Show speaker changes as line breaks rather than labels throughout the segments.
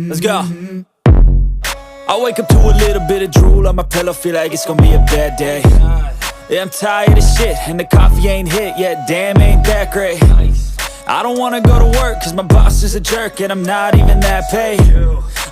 Let's go. I wake up to a little bit of drool on my pillow, feel like it's gonna be a bad day. Yeah, I'm tired of shit, and the coffee ain't hit yet, damn, ain't that great. I don't wanna go to work, cause my boss is a jerk, and I'm not even that paid.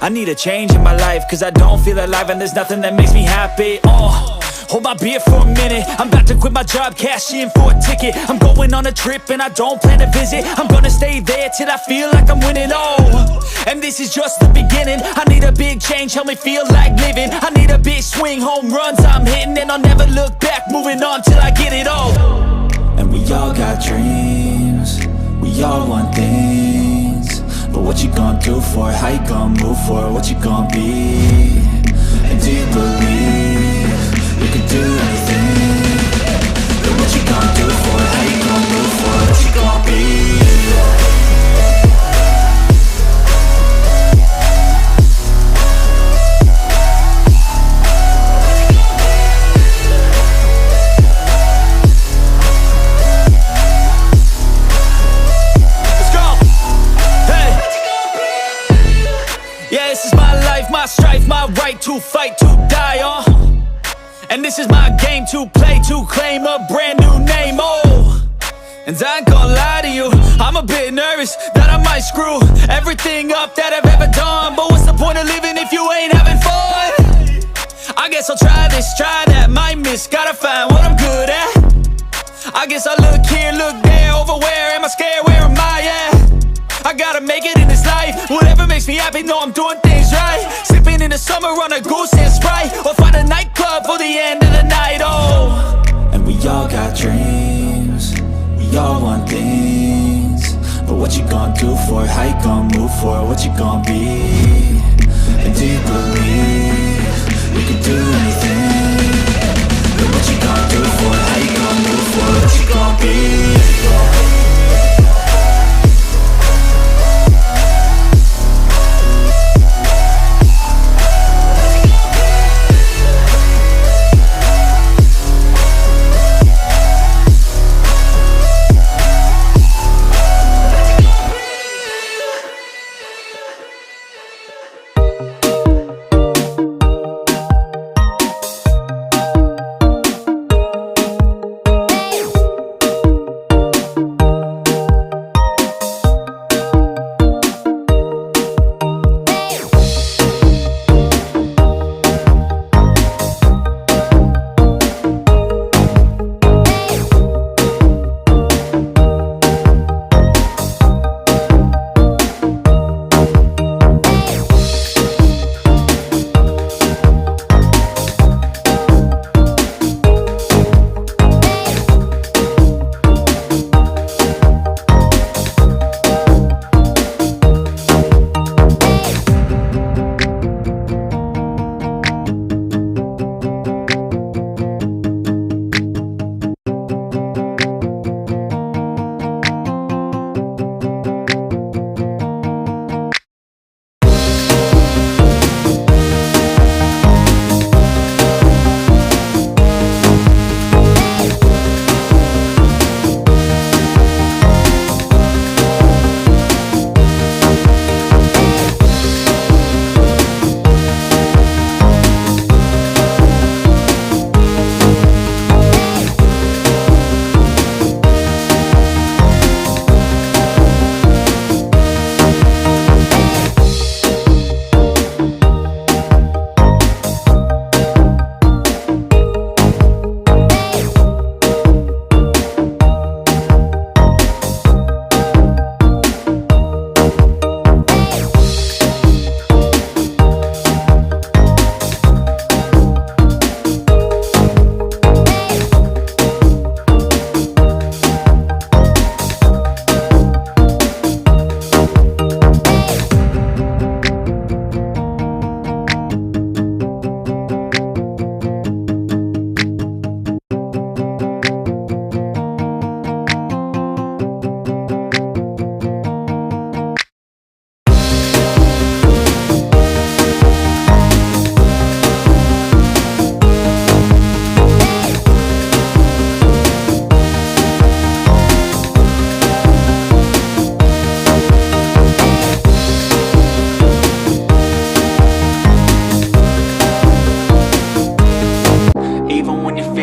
I need a change in my life, cause I don't feel alive, and there's nothing that makes me happy. Hold my beer for a minute, I'm about to quit my job, cash in for a ticket. I'm going on a trip and I don't plan to visit. I'm gonna stay there till I feel like I'm winning, and this is just the beginning. I need a big change, help me feel like living. I need a big swing, home runs I'm hitting, and I'll never look back, moving on till I get it all. And we all got dreams, we all want things, but what you gonna do for it? How you gonna move for it? What you gonna be? And do you believe you can do anything? But what you gonna do for it? How you gonna move for it? What you gonna be? My strife, my right to fight, to die on. And this is my game to play, to claim a brand new name, And I ain't gonna lie to you, I'm a bit nervous that I might screw everything up that I've ever done. But what's the point of living if you ain't having fun? I guess I'll try this, try that, might miss, gotta find what I'm good at. I guess I look here, look there, over where am I scared, where am I at? I gotta make it in this life, whatever makes me happy, know I'm doing things right. Sipping in the summer on a goose and Sprite, or find a nightclub for the end of the night, And we all got dreams, we all want things, but what you gonna do for it? How you gonna move for it? What you gonna be? And do you believe you can do anything?